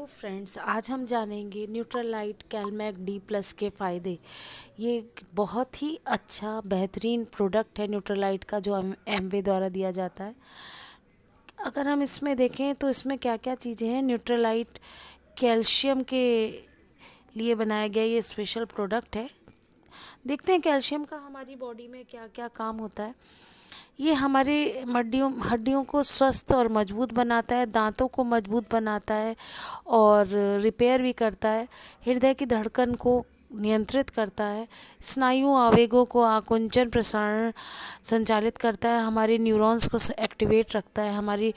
Hello friends, आज हम जानेंगे न्यूट्रालाइट कैलमैक डी प्लस के फ़ायदे। ये एक बहुत ही अच्छा बेहतरीन प्रोडक्ट है न्यूट्रालाइट का, जो एमवे द्वारा दिया जाता है। अगर हम इसमें देखें तो इसमें क्या क्या चीज़ें हैं। न्यूट्रालाइट कैल्शियम के लिए बनाया गया ये स्पेशल प्रोडक्ट है। देखते हैं कैल्शियम का हमारी बॉडी में क्या क्या काम होता है। ये हमारे हड्डियों को स्वस्थ और मजबूत बनाता है, दांतों को मजबूत बनाता है और रिपेयर भी करता है। हृदय की धड़कन को नियंत्रित करता है, स्नायु आवेगों को आकुंचन प्रसारण संचालित करता है, हमारे न्यूरॉन्स को एक्टिवेट रखता है, हमारी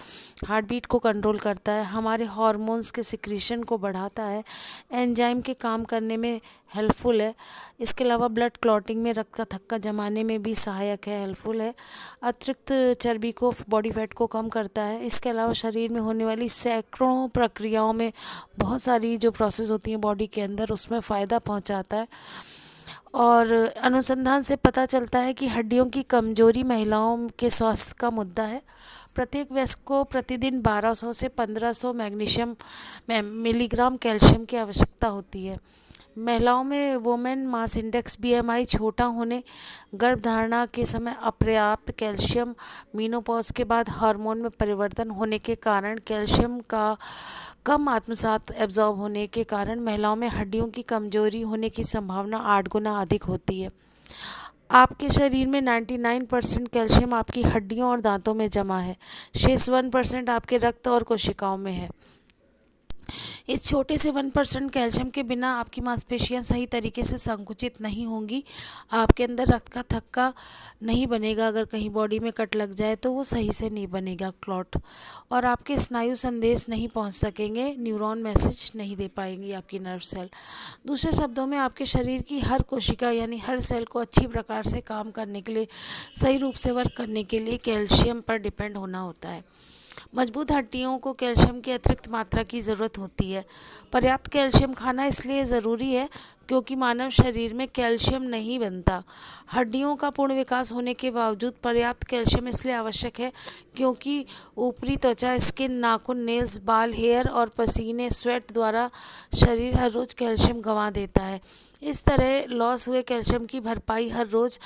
हार्ट बीट को कंट्रोल करता है, हमारे हार्मोन्स के सिक्रीशन को बढ़ाता है, एंजाइम के काम करने में हेल्पफुल है। इसके अलावा ब्लड क्लॉटिंग में, रक्त का थक्का जमाने में भी सहायक है, हेल्पफुल है। अतिरिक्त चर्बी को, बॉडी फैट को कम करता है। इसके अलावा शरीर में होने वाली सैकड़ों प्रक्रियाओं में बहुत सारी जो प्रोसेस होती हैं बॉडी के अंदर, उसमें फ़ायदा पहुंचाता है। और अनुसंधान से पता चलता है कि हड्डियों की कमजोरी महिलाओं के स्वास्थ्य का मुद्दा है। प्रत्येक वयस्क को प्रतिदिन 1200 से 1500 मैग्नीशियम मिलीग्राम कैल्शियम की आवश्यकता होती है। महिलाओं में वुमेन मास इंडेक्स बीएमआई छोटा होने, गर्भधारणा के समय अपर्याप्त कैल्शियम, मीनोपॉज के बाद हार्मोन में परिवर्तन होने के कारण, कैल्शियम का कम आत्मसात एब्जॉर्ब होने के कारण महिलाओं में हड्डियों की कमजोरी होने की संभावना 8 गुना अधिक होती है। आपके शरीर में 99% कैल्शियम आपकी हड्डियों और दांतों में जमा है। शेष 1% आपके रक्त और कोशिकाओं में है। इस छोटे से 1% कैल्शियम के बिना आपकी मांसपेशियां सही तरीके से संकुचित नहीं होंगी। आपके अंदर रक्त का थक्का नहीं बनेगा। अगर कहीं बॉडी में कट लग जाए तो वो सही से नहीं बनेगा क्लॉट, और आपके स्नायु संदेश नहीं पहुंच सकेंगे, न्यूरॉन मैसेज नहीं दे पाएंगी आपकी नर्व सेल। दूसरे शब्दों में, आपके शरीर की हर कोशिका यानी हर सेल को अच्छी प्रकार से काम करने के लिए, सही रूप से वर्क करने के लिए कैल्शियम पर डिपेंड होना होता है। मजबूत हड्डियों को कैल्शियम की अतिरिक्त मात्रा की ज़रूरत होती है। पर्याप्त कैल्शियम खाना इसलिए ज़रूरी है क्योंकि मानव शरीर में कैल्शियम नहीं बनता। हड्डियों का पूर्ण विकास होने के बावजूद पर्याप्त कैल्शियम इसलिए आवश्यक है क्योंकि ऊपरी त्वचा, स्किन, नाखून, नेल्स, बाल, हेयर और पसीने, स्वेट द्वारा शरीर हर रोज़ कैल्शियम गंवा देता है। इस तरह लॉस हुए कैल्शियम की भरपाई हर रोज़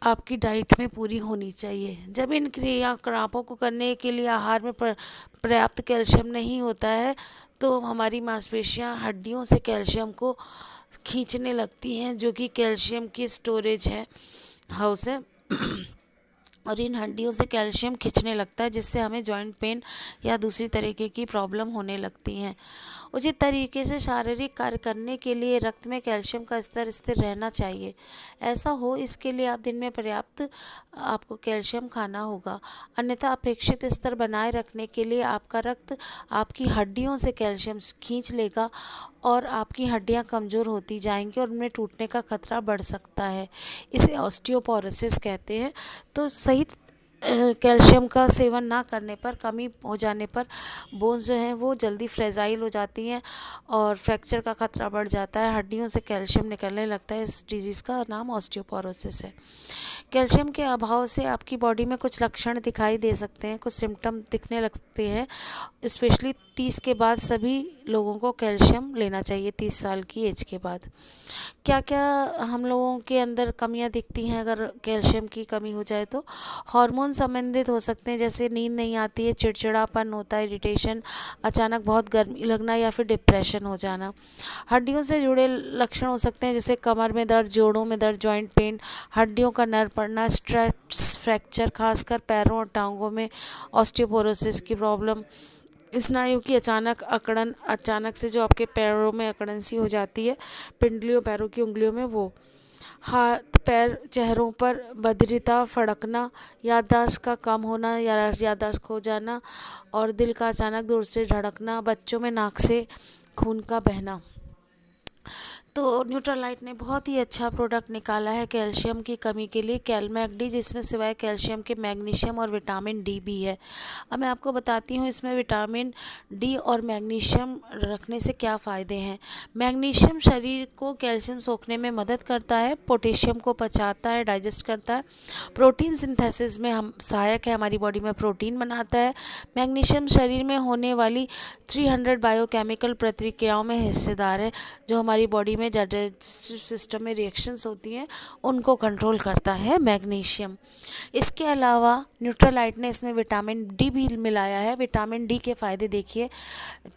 आपकी डाइट में पूरी होनी चाहिए। जब इन क्रियाकलापों को करने के लिए आहार में पर्याप्त कैल्शियम नहीं होता है तो हमारी मांसपेशियां हड्डियों से कैल्शियम को खींचने लगती हैं, जो कि कैल्शियम की स्टोरेज है, हाउस है और इन हड्डियों से कैल्शियम खींचने लगता है, जिससे हमें जॉइंट पेन या दूसरी तरीके की प्रॉब्लम होने लगती हैं। उचित तरीके से शारीरिक कार्य करने के लिए रक्त में कैल्शियम का स्तर स्थिर रहना चाहिए। ऐसा हो, इसके लिए आप दिन में पर्याप्त आपको कैल्शियम खाना होगा, अन्यथा अपेक्षित स्तर बनाए रखने के लिए आपका रक्त आपकी हड्डियों से कैल्शियम खींच लेगा और आपकी हड्डियां कमज़ोर होती जाएंगी और उनमें टूटने का खतरा बढ़ सकता है। इसे ऑस्टियोपोरोसिस कहते हैं। तो सही कैल्शियम का सेवन ना करने पर, कमी हो जाने पर बोन्स जो हैं वो जल्दी फ्रेजाइल हो जाती हैं और फ्रैक्चर का खतरा बढ़ जाता है। हड्डियों से कैल्शियम निकलने लगता है। इस डिजीज़ का नाम ऑस्टियोपोरोसिस है। कैल्शियम के अभाव से आपकी बॉडी में कुछ लक्षण दिखाई दे सकते हैं, कुछ सिम्टम दिखने लगते हैं। स्पेशली 30 के बाद सभी लोगों को कैल्शियम लेना चाहिए, 30 साल की एज के बाद। क्या क्या हम लोगों के अंदर कमियां दिखती हैं अगर कैल्शियम की कमी हो जाए तो? हार्मोन संबंधित हो सकते हैं, जैसे नींद नहीं आती है, चिड़चिड़ापन होता है, इरिटेशन, अचानक बहुत गर्मी लगना या फिर डिप्रेशन हो जाना। हड्डियों से जुड़े लक्षण हो सकते हैं, जैसे कमर में दर्द, जोड़ों में दर्द, जॉइंट पेन, हड्डियों का नर पड़ना, स्ट्रेस फ्रैक्चर, खासकर पैरों और टांगों में ऑस्टियोपोरोसिस की प्रॉब्लम, स्नायु की अचानक अकड़न, अचानक से जो आपके पैरों में अकड़न सी हो जाती है, पिंडलियों, पैरों की उंगलियों में, वो हाथ पैर, चेहरों पर बधिरता, फड़कना, याददाश्त का कम होना या याददाश्त खो जाना और दिल का अचानक जोर से धड़कना, बच्चों में नाक से खून का बहना। तो न्यूट्रालाइट ने बहुत ही अच्छा प्रोडक्ट निकाला है कैल्शियम की कमी के लिए, कैलमैक डी, जिसमें सिवाय कैल्शियम के मैग्नीशियम और विटामिन डी भी है। अब मैं आपको बताती हूँ इसमें विटामिन डी और मैग्नीशियम रखने से क्या फ़ायदे हैं। मैग्नीशियम शरीर को कैल्शियम सोखने में मदद करता है, पोटेशियम को पचाता है, डाइजेस्ट करता है, प्रोटीन सिंथेसिस में हम सहायक है, हमारी बॉडी में प्रोटीन बनाता है। मैग्नीशियम शरीर में होने वाली 300 बायोकेमिकल प्रतिक्रियाओं में हिस्सेदार है, जो हमारी बॉडी में डाइजेस्टिव सिस्टम में रिएक्शंस होती हैं उनको कंट्रोल करता है मैग्नीशियम। इसके अलावा न्यूट्रालाइट ने इसमें विटामिन डी भी मिलाया है। विटामिन डी के फ़ायदे देखिए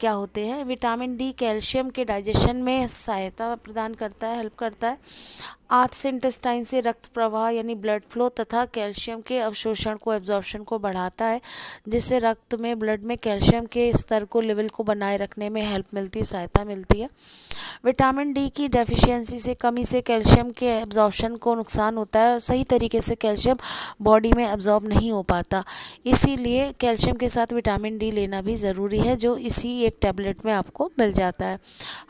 क्या होते हैं। विटामिन डी कैल्शियम के डाइजेशन में सहायता प्रदान करता है, हेल्प करता है। आंत से इंटेस्टाइन से रक्त प्रवाह यानी ब्लड फ्लो तथा कैल्शियम के अवशोषण को, एब्जॉर्प्शन को बढ़ाता है, जिससे रक्त में, ब्लड में कैल्शियम के स्तर को, लेवल को बनाए रखने में हेल्प मिलती है, सहायता मिलती है। विटामिन डी की डेफिशिएंसी से, कमी से कैल्शियम के एब्जॉर्प्शन को नुकसान होता है और सही तरीके से कैल्शियम बॉडी में एब्जॉर्ब नहीं हो पाता। इसीलिए कैल्शियम के साथ विटामिन डी लेना भी ज़रूरी है, जो इसी एक टैबलेट में आपको मिल जाता है।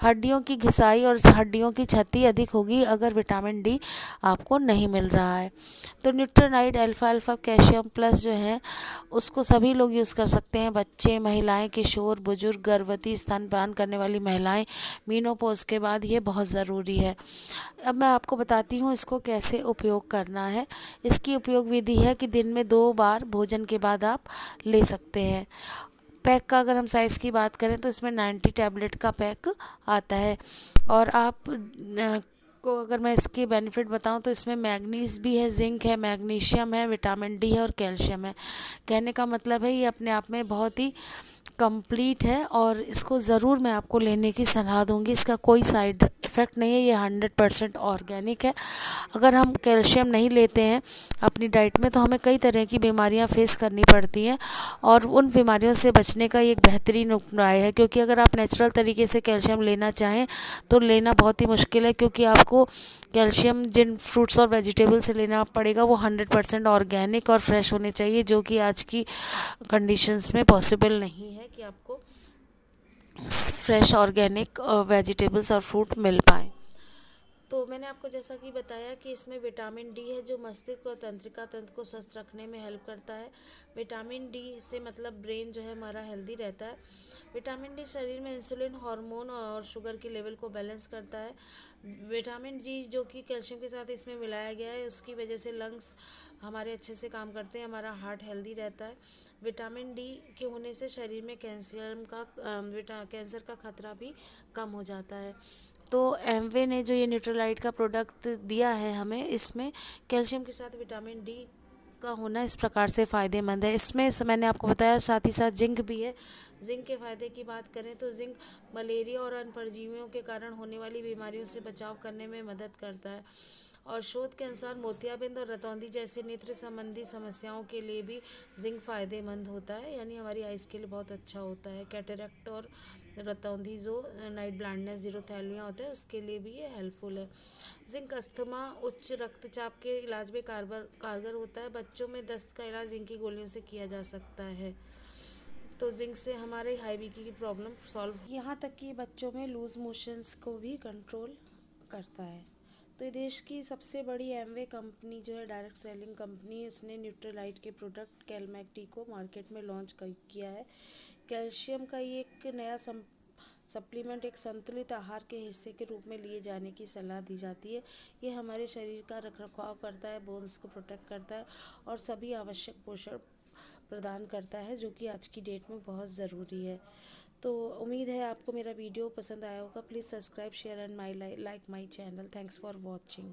हड्डियों की घिसाई और हड्डियों की क्षति अधिक होगी अगर विटामिन डी आपको नहीं मिल रहा है। तो न्यूट्रालाइट अल्फा अल्फा कैल्शियम प्लस जो है उसको सभी लोग यूज़ कर सकते हैं, बच्चे, महिलाएं, किशोर, बुजुर्ग, गर्भवती, स्तनपान करने वाली महिलाएं, मीनोपॉज के बाद ये बहुत ज़रूरी है। अब मैं आपको बताती हूँ इसको कैसे उपयोग करना है। इसकी उपयोग विधि है कि दिन में 2 बार भोजन के बाद आप ले सकते हैं। पैक का अगर हम साइज़ की बात करें तो इसमें 90 टैबलेट का पैक आता है। और आप को अगर मैं इसके बेनिफिट बताऊं तो इसमें मैग्नीज भी है, जिंक है, मैग्नीशियम है, विटामिन डी है और कैल्शियम है। कहने का मतलब है ये अपने आप में बहुत ही कंप्लीट है और इसको ज़रूर मैं आपको लेने की सलाह दूंगी। इसका कोई साइड इफ़ेक्ट नहीं है, ये 100% ऑर्गेनिक है। अगर हम कैल्शियम नहीं लेते हैं अपनी डाइट में तो हमें कई तरह की बीमारियां फेस करनी पड़ती हैं और उन बीमारियों से बचने का ये एक बेहतरीन उपाय है, क्योंकि अगर आप नेचुरल तरीके से कैल्शियम लेना चाहें तो लेना बहुत ही मुश्किल है, क्योंकि आपको कैल्शियम जिन फ्रूट्स और वेजिटेबल से लेना पड़ेगा वो 100% ऑर्गेनिक और फ्रेश होने चाहिए, जो कि आज की कंडीशंस में पॉसिबल नहीं है कि आपको फ्रेश ऑर्गेनिक वेजिटेबल्स और फ्रूट मिल पाए। तो मैंने आपको जैसा कि बताया कि इसमें विटामिन डी है, जो मस्तिष्क और तंत्रिका तंत्र को स्वस्थ रखने में हेल्प करता है। विटामिन डी से मतलब ब्रेन जो है हमारा हेल्दी रहता है। विटामिन डी शरीर में इंसुलिन हार्मोन और शुगर के लेवल को बैलेंस करता है। विटामिन डी जो कि कैल्शियम के साथ इसमें मिलाया गया है, उसकी वजह से लंग्स हमारे अच्छे से काम करते हैं, हमारा हार्ट हेल्दी रहता है। विटामिन डी के होने से शरीर में कैंसर का खतरा भी कम हो जाता है। तो एमवे ने जो ये न्यूट्रालाइट का प्रोडक्ट दिया है हमें, इसमें कैल्शियम के साथ विटामिन डी का होना इस प्रकार से फ़ायदेमंद है। इसमें मैंने आपको बताया साथ ही साथ जिंक भी है। जिंक के फ़ायदे की बात करें तो जिंक मलेरिया और अन्य परजीवियों के कारण होने वाली बीमारियों से बचाव करने में मदद करता है। और शोध के अनुसार मोतियाबिंद और रतौंधी जैसे नेत्र संबंधी समस्याओं के लिए भी जिंक फ़ायदेमंद होता है, यानी हमारी आइज़ के लिए बहुत अच्छा होता है। कैटरेक्ट और रतौंधी जो नाइट ब्लाइंडनेस, जीरोथैल्मिया होता है, उसके लिए भी ये हेल्पफुल है। जिंक अस्थमा, उच्च रक्तचाप के इलाज में कारगर होता है। बच्चों में दस्त का इलाज जिंक की गोलियों से किया जा सकता है। तो जिंक से हमारे हाई बीपी की प्रॉब्लम सॉल्व, यहाँ तक कि बच्चों में लूज मोशंस को भी कंट्रोल करता है। तो ये देश की सबसे बड़ी एमवे कंपनी जो है, डायरेक्ट सेलिंग कंपनी, उसने न्यूट्रालाइट के प्रोडक्ट कैलमैक डी को मार्केट में लॉन्च किया है। कैल्शियम का ये एक नया सप्लीमेंट एक संतुलित आहार के हिस्से के रूप में लिए जाने की सलाह दी जाती है। ये हमारे शरीर का रखरखाव करता है, बोन्स को प्रोटेक्ट करता है और सभी आवश्यक पोषण प्रदान करता है, जो कि आज की डेट में बहुत ज़रूरी है। तो उम्मीद है आपको मेरा वीडियो पसंद आया होगा। Please subscribe, share and like my channel. Thanks for watching.